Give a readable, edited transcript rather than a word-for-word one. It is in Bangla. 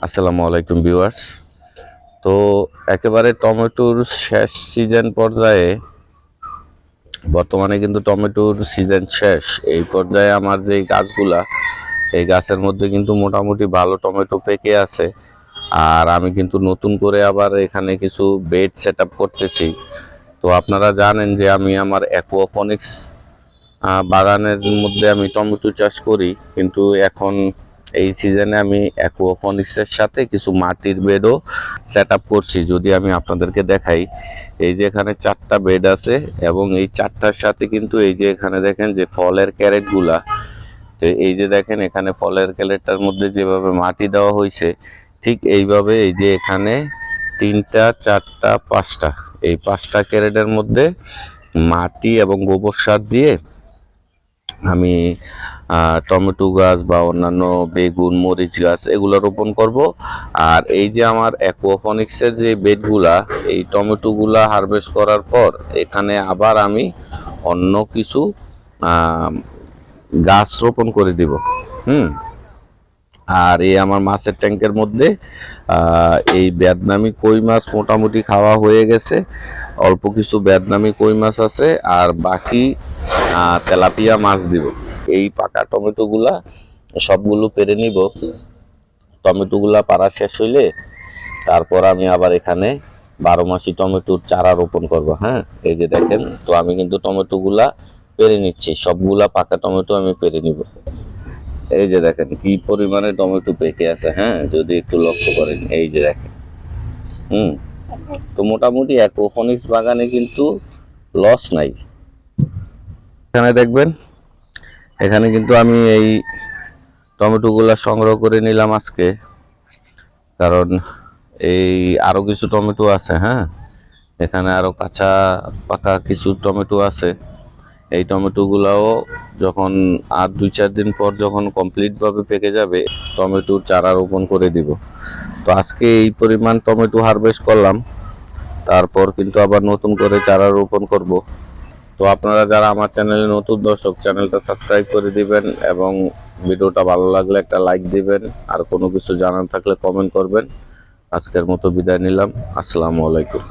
আসসালামু আলাইকুম ভিউয়ার্স। তো একেবারে টমেটোর শেষ সিজন পর্যায়ে, বর্তমানে কিন্তু টমেটোর সিজন শেষ। এই পর্যায়ে আমার যে গাছগুলা, এই গাছের মধ্যে কিন্তু মোটামুটি ভালো টমেটো পেকে আছে। আর আমি কিন্তু নতুন করে আবার এখানে কিছু বেড সেট আপ করতেছি। তো আপনারা জানেন যে আমি আমার অ্যাকুয়াপনিক্স বাগানের মধ্যে আমি টমেটো চাষ করি, কিন্তু এখন এই সিজনে আমি অ্যাকুয়াপনিক্সের সাথে কিছু মাটির বেডও সেট আপ করছি। যদি আমি আপনাদেরকে দেখাই, এই যে এখানে 4টা বেড আছে এবং এই 4টার সাথে কিন্তু এই যে এখানে দেখেন যে ফলের ক্যারেটগুলা, তো এই যে দেখেন এখানে ফলের ক্যারেটটার মধ্যে যেভাবে মাটি দেওয়া হয়েছে, ঠিক এইভাবে এই যে এখানে 3টা 4টা 5টা, এই 5টা ক্যারেটের মধ্যে মাটি এবং গোবর সার দিয়ে আমি টমেটো গাছ বা অন্যান্য বেগুন মরিচ গাছ এগুলো রোপণ করব। আর এই যে আমার অ্যাকুয়াপনিক্সের যে বেডগুলা, এই টমেটোগুলা হারভেস্ট করার পর এখানে আবার আমি অন্য কিছু গাছ রোপণ করে দিব। আর এই আমার মাছের ট্যাঙ্কের মধ্যে এই ভিয়েতনামি কই মাছ মোটামুটি খাওয়া হয়ে গেছে। অল্প কিছু ভিয়েতনামি কই মাছ আছে, আর বাকি তেলাপিয়া মাছ দিব। এই পাকা টমেটোগুলা সবগুলো পেরে নিব। টমেটোগুলা পাড়া শেষ হইলে তারপর আমি আবার এখানে 12 মাসি টমেটোর চারা রোপণ করব। হ্যাঁ, এই যে দেখেন, তো আমি কিন্তু টমেটোগুলা পেরে নিচ্ছি, সবগুলা পাকা টমেটো আমি পেরে নিব। এই যে দেখেন কি পরিমাণে টমেটো পেকে আছে। হ্যাঁ, যদি একটু লক্ষ্য করেন, এই যে দেখেন। তো মোটামুটি অ্যাকুয়াপনিক্স বাগানে কিন্তু লস নাই। এখানে দেখবেন, এখানে কিন্তু আমি এই টমেটোগুলা সংগ্রহ করে নিলাম আজকে, কারণ এই আরো কিছু টমেটো আছে। হ্যাঁ, এখানে আরো কাঁচা পাকা কিছু টমেটো আছে। এই টমেটোগুলাও যখন আর 2-4 দিন পর যখন কমপ্লিটভাবে পেকে যাবে, টমেটোর চারা রোপণ করে দিব। তো আজকে এই পরিমাণ টমেটো হারভেস্ট করলাম, তারপর কিন্তু আবার নতুন করে চারা রোপণ করব। তো আপনারা যারা আমার চ্যানেলে নতুন দর্শক, চ্যানেলটা সাবস্ক্রাইব করে দিবেন এবং ভিডিওটা ভালো লাগলে একটা লাইক দিবেন। আর কোনো কিছু জানার থাকলে কমেন্ট করবেন। আজকের মতো বিদায় নিলাম। আসসালামু আলাইকুম।